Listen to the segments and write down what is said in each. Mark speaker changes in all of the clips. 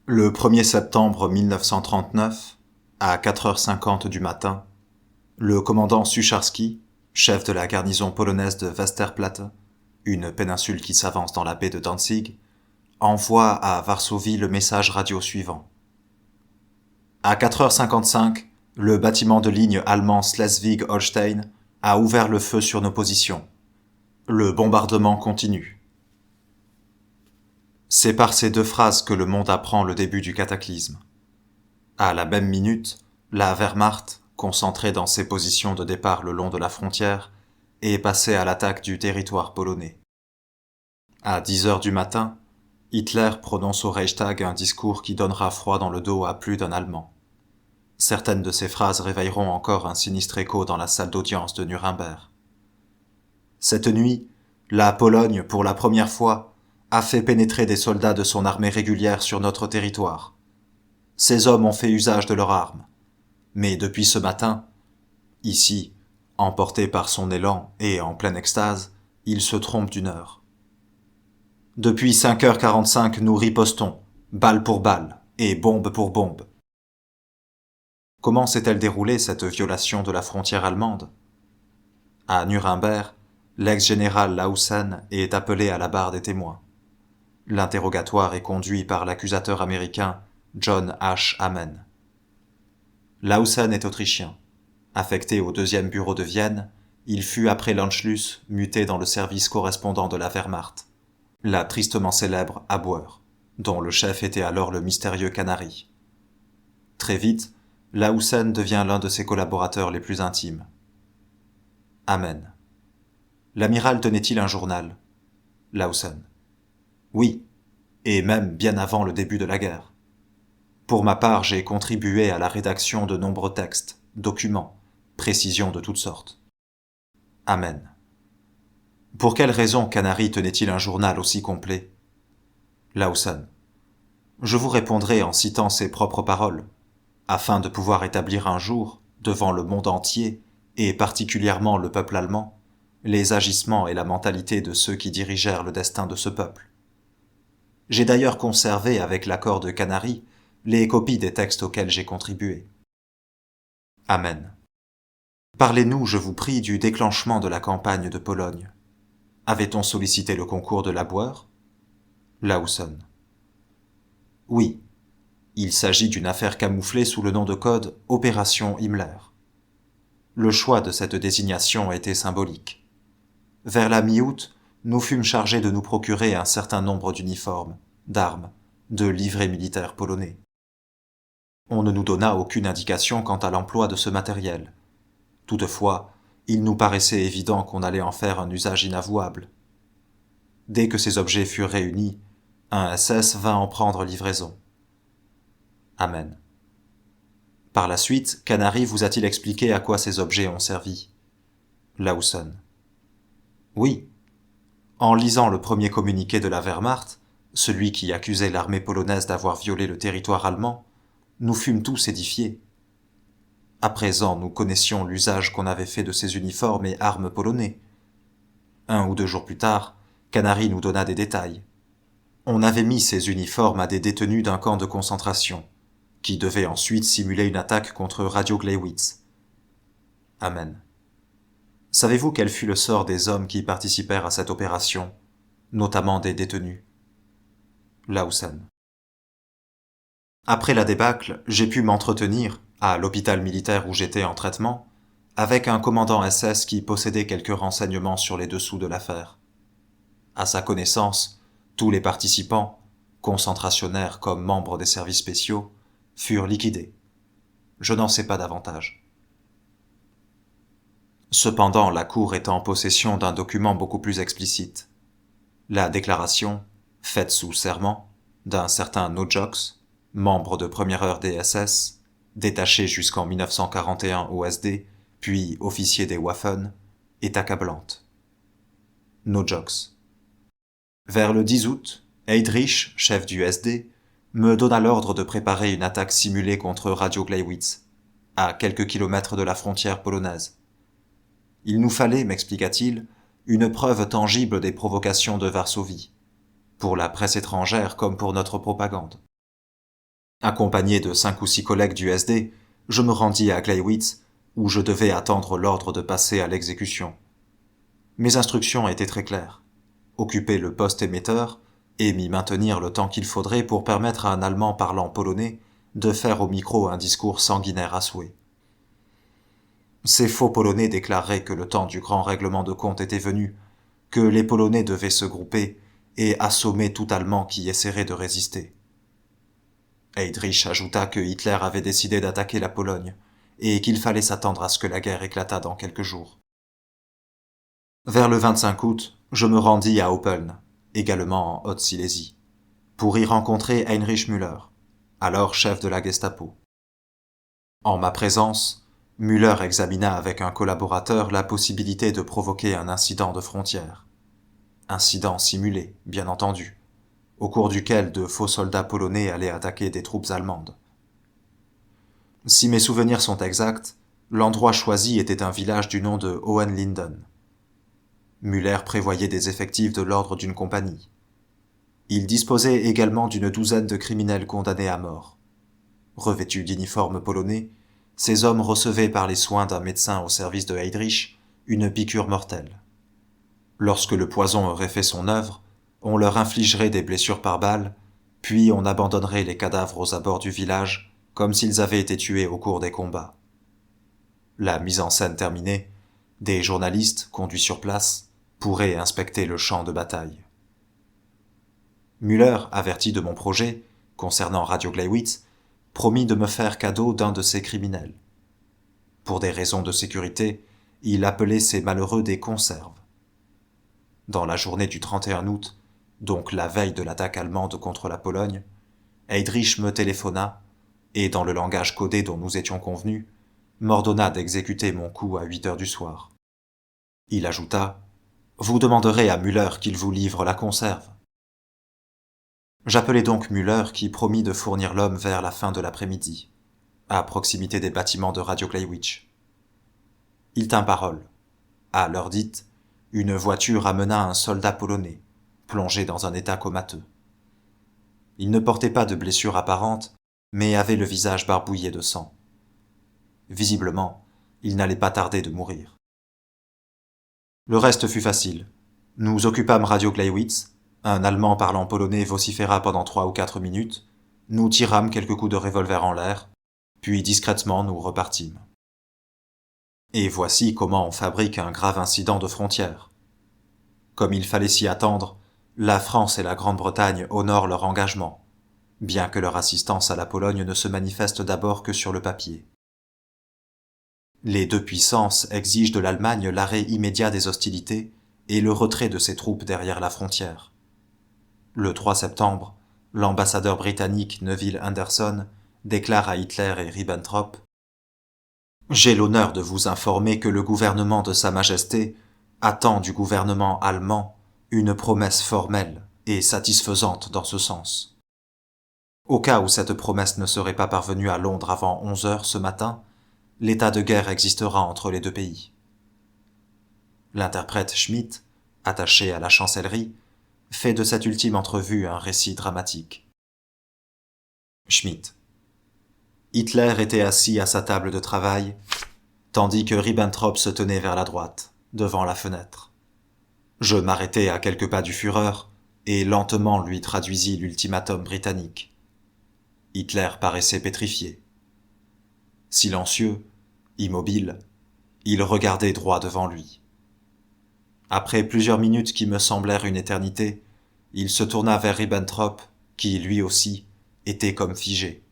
Speaker 1: Le 1er septembre 1939, à 4h50 du matin, le commandant Sucharski, chef de la garnison polonaise de Westerplatte, une péninsule qui s'avance dans la baie de Danzig, envoie à Varsovie le message radio suivant. À 4h55, le bâtiment de ligne allemand Schleswig-Holstein a ouvert le feu sur nos positions. Le bombardement continue. C'est par ces deux phrases que le monde apprend le début du cataclysme. À la même minute, la Wehrmacht, concentrée dans ses positions de départ le long de la frontière, est passée à l'attaque du territoire polonais. À 10h du matin, Hitler prononce au Reichstag un discours qui donnera froid dans le dos à plus d'un Allemand. Certaines de ces phrases réveilleront encore un sinistre écho dans la salle d'audience de Nuremberg. Cette nuit, la Pologne, pour la première fois, a fait pénétrer des soldats de son armée régulière sur notre territoire. Ces hommes ont fait usage de leurs armes. Mais depuis ce matin, ici, emporté par son élan et en pleine extase, il se trompe d'une heure. Depuis 5h45, nous ripostons, balle pour balle et bombe pour bombe. Comment s'est-elle déroulée cette violation de la frontière allemande ? À Nuremberg, l'ex-général Lausen est appelé à la barre des témoins. L'interrogatoire est conduit par l'accusateur américain John H. Amen. Lausen est autrichien. Affecté au 2e bureau de Vienne, il fut après l'Anschluss muté dans le service correspondant de la Wehrmacht, la tristement célèbre Abwehr, dont le chef était alors le mystérieux Canary. Très vite, Lausen devient l'un de ses collaborateurs les plus intimes. Amen. L'amiral tenait-il un journal ? Lausen. Oui, et même bien avant le début de la guerre. Pour ma part, j'ai contribué à la rédaction de nombreux textes, documents, précisions de toutes sortes. Amen. Pour quelle raison Canary tenait-il un journal aussi complet ? Lausen. Je vous répondrai en citant ses propres paroles, afin de pouvoir établir un jour, devant le monde entier, et particulièrement le peuple allemand, les agissements et la mentalité de ceux qui dirigèrent le destin de ce peuple. J'ai d'ailleurs conservé, avec l'accord de Canary, les copies des textes auxquels j'ai contribué. Amen. Parlez-nous, je vous prie, du déclenchement de la campagne de Pologne. Avait-on sollicité le concours de Laboueur ? Lausen. Oui. Il s'agit d'une affaire camouflée sous le nom de code Opération Himmler. Le choix de cette désignation était symbolique. Vers la mi-août, nous fûmes chargés de nous procurer un certain nombre d'uniformes, d'armes, de livrets militaires polonais. On ne nous donna aucune indication quant à l'emploi de ce matériel. Toutefois, il nous paraissait évident qu'on allait en faire un usage inavouable. Dès que ces objets furent réunis, un SS vint en prendre livraison. Amen. Par la suite, Canary vous a-t-il expliqué à quoi ces objets ont servi ? Lausen. Oui. En lisant le premier communiqué de la Wehrmacht, celui qui accusait l'armée polonaise d'avoir violé le territoire allemand, nous fûmes tous édifiés. À présent, nous connaissions l'usage qu'on avait fait de ces uniformes et armes polonais. 1 ou 2 jours plus tard, Canary nous donna des détails. On avait mis ces uniformes à des détenus d'un camp de concentration, qui devaient ensuite simuler une attaque contre Radio Gleiwitz. Amen. Savez-vous quel fut le sort des hommes qui participèrent à cette opération, notamment des détenus ? Lausen. Après la débâcle, j'ai pu m'entretenir, à l'hôpital militaire où j'étais en traitement, avec un commandant SS qui possédait quelques renseignements sur les dessous de l'affaire. À sa connaissance, tous les participants, concentrationnaires comme membres des services spéciaux, furent liquidés. Je n'en sais pas davantage. Cependant, la Cour est en possession d'un document beaucoup plus explicite. La déclaration, faite sous serment, d'un certain Nojox, membre de première heure des SS, détaché jusqu'en 1941 au SD, puis officier des Waffen, est accablante. Nojox. Vers le 10 août, Heydrich, chef du SD, me donna l'ordre de préparer une attaque simulée contre Radio Gleiwitz, à quelques kilomètres de la frontière polonaise. Il nous fallait, m'expliqua-t-il, une preuve tangible des provocations de Varsovie, pour la presse étrangère comme pour notre propagande. Accompagné de 5 ou 6 collègues du SD, je me rendis à Gleiwitz, où je devais attendre l'ordre de passer à l'exécution. Mes instructions étaient très claires. Occuper le poste émetteur et m'y maintenir le temps qu'il faudrait pour permettre à un Allemand parlant polonais de faire au micro un discours sanguinaire à souhait. Ces faux Polonais déclareraient que le temps du grand règlement de compte était venu, que les Polonais devaient se grouper et assommer tout Allemand qui essaierait de résister. Heydrich ajouta que Hitler avait décidé d'attaquer la Pologne et qu'il fallait s'attendre à ce que la guerre éclatât dans quelques jours. Vers le 25 août, je me rendis à Oppeln, également en Haute-Silésie, pour y rencontrer Heinrich Müller, alors chef de la Gestapo. En ma présence, Müller examina avec un collaborateur la possibilité de provoquer un incident de frontière. Incident simulé, bien entendu, au cours duquel de faux soldats polonais allaient attaquer des troupes allemandes. Si mes souvenirs sont exacts, l'endroit choisi était un village du nom de Hohenlinden. Müller prévoyait des effectifs de l'ordre d'une compagnie. Il disposait également d'une douzaine de criminels condamnés à mort. Revêtus d'uniformes polonais, ces hommes recevaient par les soins d'un médecin au service de Heydrich une piqûre mortelle. Lorsque le poison aurait fait son œuvre, on leur infligerait des blessures par balle, puis on abandonnerait les cadavres aux abords du village comme s'ils avaient été tués au cours des combats. La mise en scène terminée, des journalistes, conduits sur place, pourraient inspecter le champ de bataille. Müller, averti de mon projet, concernant Radio Gleiwitz, promit de me faire cadeau d'un de ces criminels. Pour des raisons de sécurité, il appelait ces malheureux des conserves. Dans la journée du 31 août, donc la veille de l'attaque allemande contre la Pologne, Heydrich me téléphona et, dans le langage codé dont nous étions convenus, m'ordonna d'exécuter mon coup à 8 heures du soir. Il ajouta « Vous demanderez à Müller qu'il vous livre la conserve. » J'appelai donc Müller qui promit de fournir l'homme vers la fin de l'après-midi, à proximité des bâtiments de Radio Gleiwitz. Il tint parole. À l'heure dite, une voiture amena un soldat polonais, plongé dans un état comateux. Il ne portait pas de blessure apparente, mais avait le visage barbouillé de sang. Visiblement, il n'allait pas tarder de mourir. Le reste fut facile. Nous occupâmes Radio Gleiwitz, un Allemand parlant polonais vociféra pendant 3 ou 4 minutes, nous tirâmes quelques coups de revolver en l'air, puis discrètement nous repartîmes. Et voici comment on fabrique un grave incident de frontière. Comme il fallait s'y attendre, la France et la Grande-Bretagne honorent leur engagement, bien que leur assistance à la Pologne ne se manifeste d'abord que sur le papier. Les deux puissances exigent de l'Allemagne l'arrêt immédiat des hostilités et le retrait de ses troupes derrière la frontière. Le 3 septembre, l'ambassadeur britannique Neville Henderson déclare à Hitler et Ribbentrop « J'ai l'honneur de vous informer que le gouvernement de Sa Majesté attend du gouvernement allemand une promesse formelle et satisfaisante dans ce sens. Au cas où cette promesse ne serait pas parvenue à Londres avant 11 heures ce matin, l'état de guerre existera entre les deux pays. » L'interprète Schmidt, attaché à la chancellerie, fait de cette ultime entrevue un récit dramatique. Schmidt. Hitler était assis à sa table de travail, tandis que Ribbentrop se tenait vers la droite, devant la fenêtre. Je m'arrêtai à quelques pas du Führer et lentement lui traduisis l'ultimatum britannique. Hitler paraissait pétrifié. Silencieux, immobile, il regardait droit devant lui. Après plusieurs minutes qui me semblèrent une éternité, il se tourna vers Ribbentrop, qui, lui aussi, était comme figé.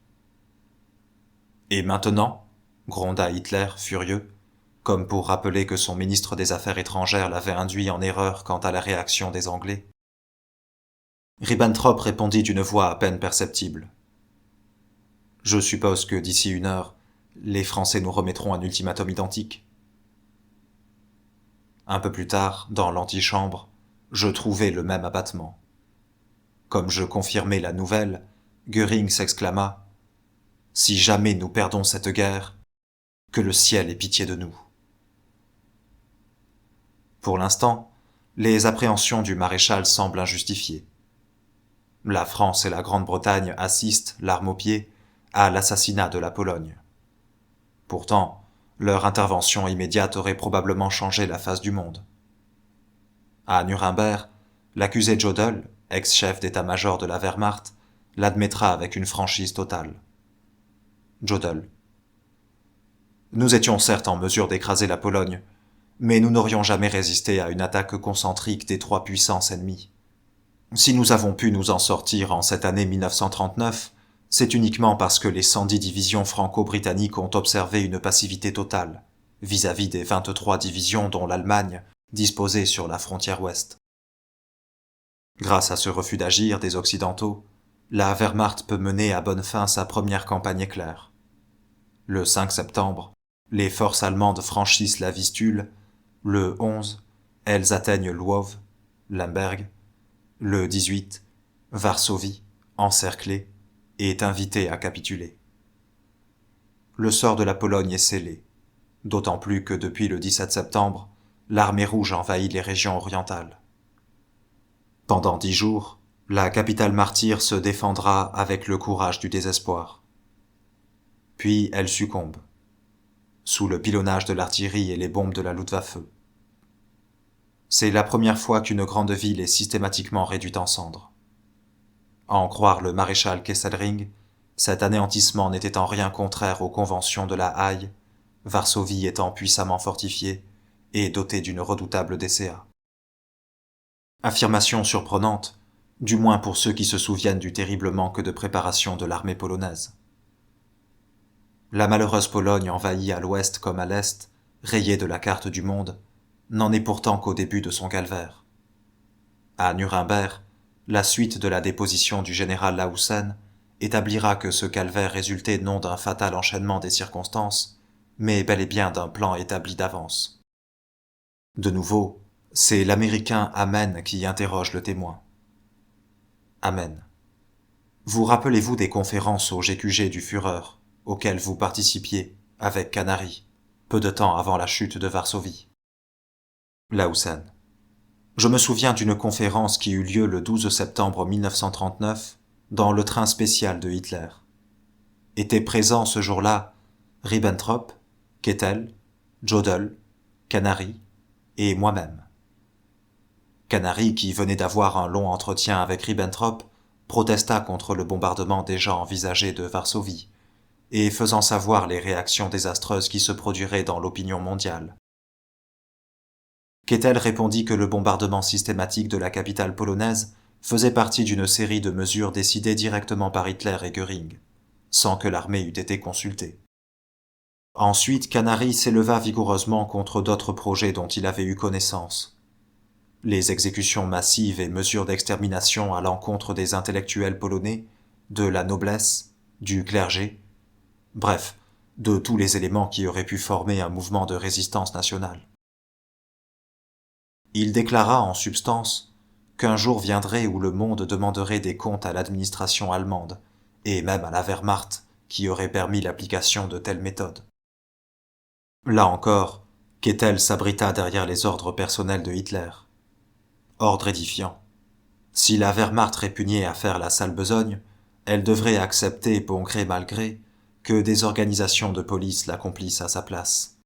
Speaker 1: « Et maintenant » gronda Hitler, furieux, comme pour rappeler que son ministre des Affaires étrangères l'avait induit en erreur quant à la réaction des Anglais. Ribbentrop répondit d'une voix à peine perceptible. « Je suppose que d'ici 1 heure, les Français nous remettront un ultimatum identique. » Un peu plus tard, dans l'antichambre, je trouvai le même abattement. Comme je confirmai la nouvelle, Göring s'exclama « Si jamais nous perdons cette guerre, que le ciel ait pitié de nous. » Pour l'instant, les appréhensions du maréchal semblent injustifiées. La France et la Grande-Bretagne assistent, l'arme au pied, à l'assassinat de la Pologne. Pourtant, leur intervention immédiate aurait probablement changé la face du monde. À Nuremberg, l'accusé Jodl, ex-chef d'état-major de la Wehrmacht, l'admettra avec une franchise totale. Jodl. Nous étions certes en mesure d'écraser la Pologne, mais nous n'aurions jamais résisté à une attaque concentrique des trois puissances ennemies. Si nous avons pu nous en sortir en cette année 1939, c'est uniquement parce que les 110 divisions franco-britanniques ont observé une passivité totale, vis-à-vis des 23 divisions dont l'Allemagne disposait sur la frontière ouest. Grâce à ce refus d'agir des Occidentaux, la Wehrmacht peut mener à bonne fin sa première campagne éclair. Le 5 septembre, les forces allemandes franchissent la Vistule. Le 11, elles atteignent Lwów, Lemberg. Le 18, Varsovie, encerclée, est invitée à capituler. Le sort de la Pologne est scellé, d'autant plus que depuis le 17 septembre, l'armée rouge envahit les régions orientales. Pendant 10 jours, la capitale martyre se défendra avec le courage du désespoir. Puis elle succombe, sous le pilonnage de l'artillerie et les bombes de la Luftwaffe. C'est la première fois qu'une grande ville est systématiquement réduite en cendres. À en croire le maréchal Kesselring, cet anéantissement n'était en rien contraire aux conventions de La Haye, Varsovie étant puissamment fortifiée et dotée d'une redoutable DCA. Affirmation surprenante, du moins pour ceux qui se souviennent du terrible manque de préparation de l'armée polonaise. La malheureuse Pologne envahie à l'ouest comme à l'est, rayée de la carte du monde, n'en est pourtant qu'au début de son calvaire. À Nuremberg, la suite de la déposition du général Lawson établira que ce calvaire résultait non d'un fatal enchaînement des circonstances, mais bel et bien d'un plan établi d'avance. De nouveau, c'est l'Américain Amen qui interroge le témoin. Amen. Vous rappelez-vous des conférences au GQG du Führer, auxquelles vous participiez, avec Canary, peu de temps avant la chute de Varsovie? Lawson. Je me souviens d'une conférence qui eut lieu le 12 septembre 1939 dans le train spécial de Hitler. Étaient présents ce jour-là Ribbentrop, Kettel, Jodl, Canary et moi-même. Canary, qui venait d'avoir un long entretien avec Ribbentrop, protesta contre le bombardement déjà envisagé de Varsovie, et faisant savoir les réactions désastreuses qui se produiraient dans l'opinion mondiale. Kettel répondit que le bombardement systématique de la capitale polonaise faisait partie d'une série de mesures décidées directement par Hitler et Göring, sans que l'armée eût été consultée. Ensuite, Canary s'éleva vigoureusement contre d'autres projets dont il avait eu connaissance. Les exécutions massives et mesures d'extermination à l'encontre des intellectuels polonais, de la noblesse, du clergé, bref, de tous les éléments qui auraient pu former un mouvement de résistance nationale. Il déclara en substance qu'un jour viendrait où le monde demanderait des comptes à l'administration allemande, et même à la Wehrmacht, qui aurait permis l'application de telles méthodes. Là encore, Kettel s'abrita derrière les ordres personnels de Hitler. Ordre édifiant. Si la Wehrmacht répugnait à faire la sale besogne, elle devrait accepter, bon gré mal gré, que des organisations de police l'accomplissent à sa place.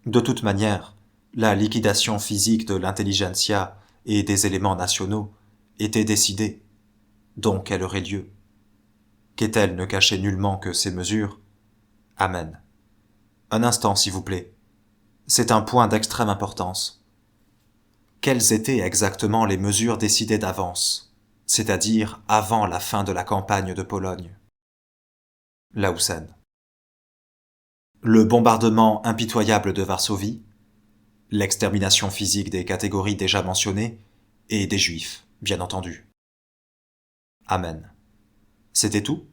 Speaker 1: De toute manière, la liquidation physique de l'intelligentsia et des éléments nationaux était décidée, donc elle aurait lieu. Kettel ne cachait nullement que ces mesures. Amen. Un instant, s'il vous plaît. C'est un point d'extrême importance. Quelles étaient exactement les mesures décidées d'avance, c'est-à-dire avant la fin de la campagne de Pologne? Lawson. Le bombardement impitoyable de Varsovie, l'extermination physique des catégories déjà mentionnées, et des Juifs, bien entendu. Amen. C'était tout?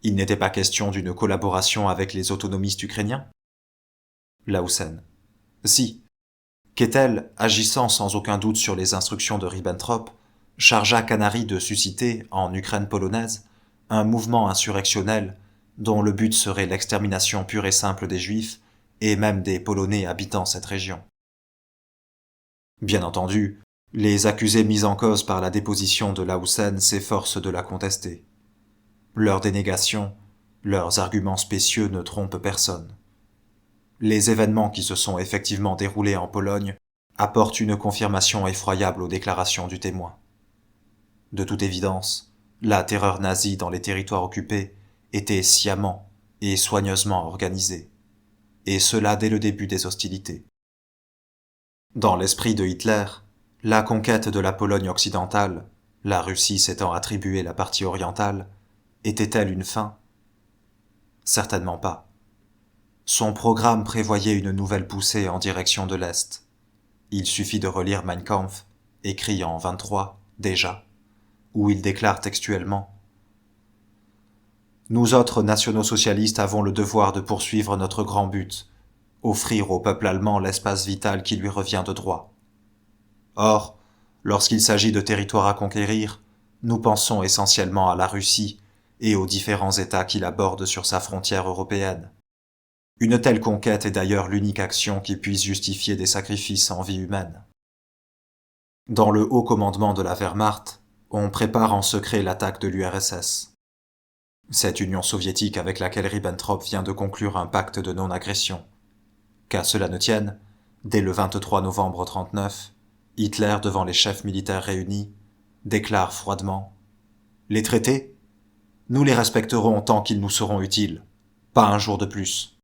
Speaker 1: Il n'était pas question d'une collaboration avec les autonomistes ukrainiens? Lawson. Si. Kettel, agissant sans aucun doute sur les instructions de Ribbentrop, chargea Canary de susciter, en Ukraine polonaise, un mouvement insurrectionnel dont le but serait l'extermination pure et simple des Juifs et même des Polonais habitant cette région. Bien entendu, les accusés mis en cause par la déposition de Lawson s'efforcent de la contester. Leurs dénégations, leurs arguments spécieux ne trompent personne. Les événements qui se sont effectivement déroulés en Pologne apportent une confirmation effroyable aux déclarations du témoin. De toute évidence, la terreur nazie dans les territoires occupés était sciemment et soigneusement organisée, et cela dès le début des hostilités. Dans l'esprit de Hitler, la conquête de la Pologne occidentale, la Russie s'étant attribué la partie orientale, était-elle une fin? Certainement pas. Son programme prévoyait une nouvelle poussée en direction de l'Est. Il suffit de relire Mein Kampf, écrit en 23, déjà, où il déclare textuellement « Nous autres nationaux-socialistes avons le devoir de poursuivre notre grand but, offrir au peuple allemand l'espace vital qui lui revient de droit. Or, lorsqu'il s'agit de territoires à conquérir, nous pensons essentiellement à la Russie et aux différents États qui la bordent sur sa frontière européenne. Une telle conquête est d'ailleurs l'unique action qui puisse justifier des sacrifices en vie humaine. Dans le haut commandement de la Wehrmacht, on prépare en secret l'attaque de l'URSS. Cette Union soviétique avec laquelle Ribbentrop vient de conclure un pacte de non-agression. Qu'à cela ne tienne, dès le 23 novembre 1939, Hitler, devant les chefs militaires réunis, déclare froidement « Les traités, nous les respecterons tant qu'ils nous seront utiles, pas un jour de plus. »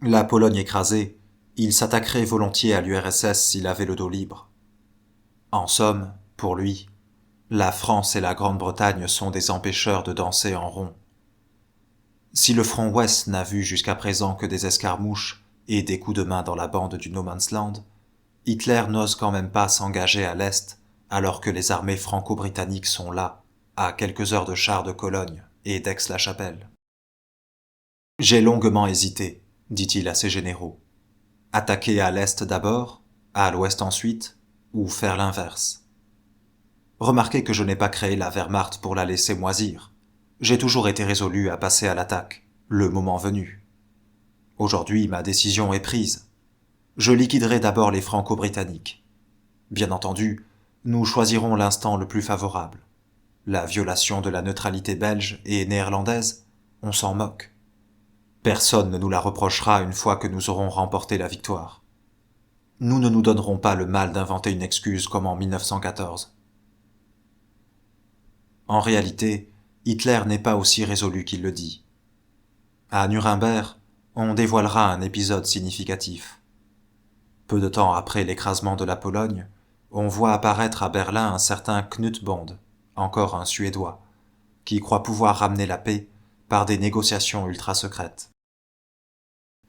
Speaker 1: La Pologne écrasée, il s'attaquerait volontiers à l'URSS s'il avait le dos libre. En somme, pour lui, la France et la Grande-Bretagne sont des empêcheurs de danser en rond. Si le front ouest n'a vu jusqu'à présent que des escarmouches et des coups de main dans la bande du No Man's Land, Hitler n'ose quand même pas s'engager à l'est alors que les armées franco-britanniques sont là, à quelques heures de char de Cologne et d'Aix-la-Chapelle. « J'ai longuement hésité, dit-il à ses généraux. Attaquer à l'est d'abord, à l'ouest ensuite, ou faire l'inverse. Remarquez que je n'ai pas créé la Wehrmacht pour la laisser moisir. J'ai toujours été résolu à passer à l'attaque, le moment venu. Aujourd'hui, ma décision est prise. Je liquiderai d'abord les Franco-Britanniques. Bien entendu, nous choisirons l'instant le plus favorable. La violation de la neutralité belge et néerlandaise, on s'en moque. Personne ne nous la reprochera une fois que nous aurons remporté la victoire. Nous ne nous donnerons pas le mal d'inventer une excuse comme en 1914. En réalité, Hitler n'est pas aussi résolu qu'il le dit. À Nuremberg, on dévoilera un épisode significatif. Peu de temps après l'écrasement de la Pologne, on voit apparaître à Berlin un certain Knut Bond, encore un Suédois, qui croit pouvoir ramener la paix par des négociations ultra-secrètes.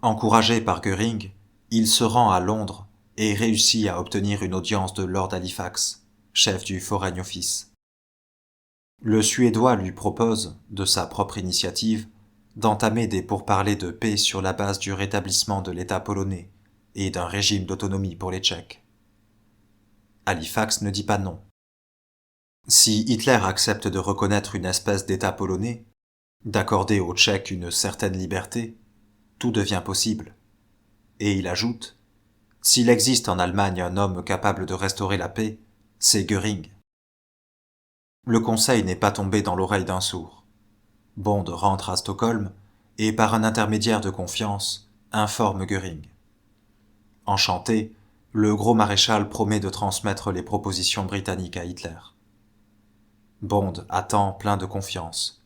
Speaker 1: Encouragé par Göring, il se rend à Londres et réussit à obtenir une audience de Lord Halifax, chef du Foreign Office. Le Suédois lui propose, de sa propre initiative, d'entamer des pourparlers de paix sur la base du rétablissement de l'État polonais et d'un régime d'autonomie pour les Tchèques. Halifax ne dit pas non. Si Hitler accepte de reconnaître une espèce d'État polonais, d'accorder aux Tchèques une certaine liberté, tout devient possible. Et il ajoute, s'il existe en Allemagne un homme capable de restaurer la paix, c'est Göring. Le conseil n'est pas tombé dans l'oreille d'un sourd. Bond rentre à Stockholm et, par un intermédiaire de confiance, informe Göring. Enchanté, le gros maréchal promet de transmettre les propositions britanniques à Hitler. Bond attend plein de confiance.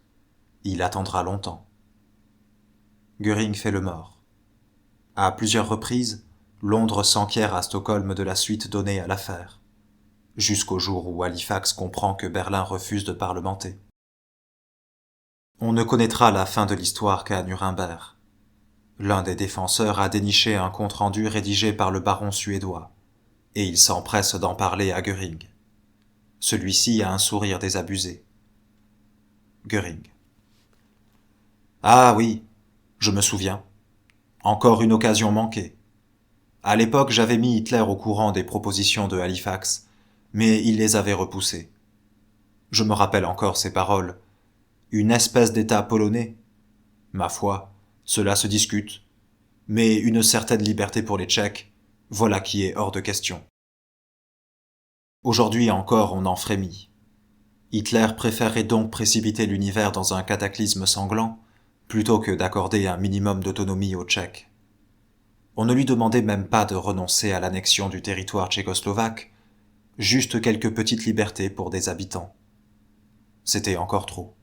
Speaker 1: Il attendra longtemps. Göring fait le mort. À plusieurs reprises, Londres s'enquiert à Stockholm de la suite donnée à l'affaire, jusqu'au jour où Halifax comprend que Berlin refuse de parlementer. On ne connaîtra la fin de l'histoire qu'à Nuremberg. L'un des défenseurs a déniché un compte-rendu rédigé par le baron suédois, et il s'empresse d'en parler à Göring. Celui-ci a un sourire désabusé. Göring. Ah oui, je me souviens. Encore une occasion manquée. À l'époque, j'avais mis Hitler au courant des propositions de Halifax, mais il les avait repoussées. Je me rappelle encore ces paroles. Une espèce d'État polonais. Ma foi, cela se discute. Mais une certaine liberté pour les Tchèques, voilà qui est hors de question. Aujourd'hui encore, on en frémit. Hitler préférerait donc précipiter l'univers dans un cataclysme sanglant plutôt que d'accorder un minimum d'autonomie aux Tchèques. On ne lui demandait même pas de renoncer à l'annexion du territoire tchécoslovaque, juste quelques petites libertés pour des habitants. C'était encore trop.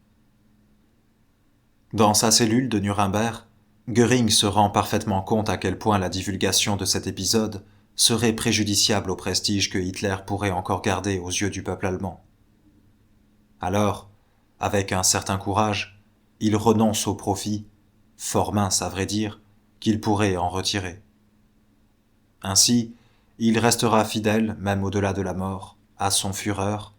Speaker 1: Dans sa cellule de Nuremberg, Göring se rend parfaitement compte à quel point la divulgation de cet épisode serait préjudiciable au prestige que Hitler pourrait encore garder aux yeux du peuple allemand. Alors, avec un certain courage, il renonce au profit, fort mince à vrai dire, qu'il pourrait en retirer. Ainsi, il restera fidèle, même au-delà de la mort, à son Führer,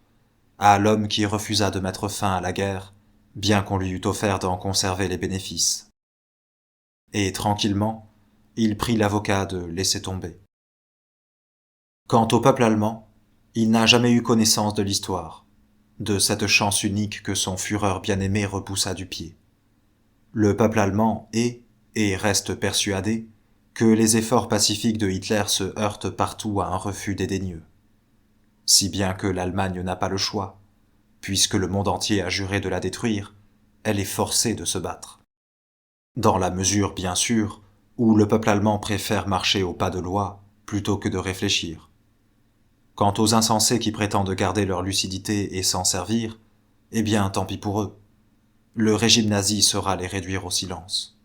Speaker 1: à l'homme qui refusa de mettre fin à la guerre, bien qu'on lui eût offert d'en conserver les bénéfices. Et tranquillement, il prit l'avocat de laisser tomber. Quant au peuple allemand, il n'a jamais eu connaissance de l'histoire, de cette chance unique que son Führer bien-aimé repoussa du pied. Le peuple allemand est, et reste persuadé, que les efforts pacifiques de Hitler se heurtent partout à un refus dédaigneux. Si bien que l'Allemagne n'a pas le choix, puisque le monde entier a juré de la détruire, elle est forcée de se battre. Dans la mesure, bien sûr, où le peuple allemand préfère marcher au pas de loi plutôt que de réfléchir. Quant aux insensés qui prétendent garder leur lucidité et s'en servir, eh bien tant pis pour eux. Le régime nazi saura les réduire au silence.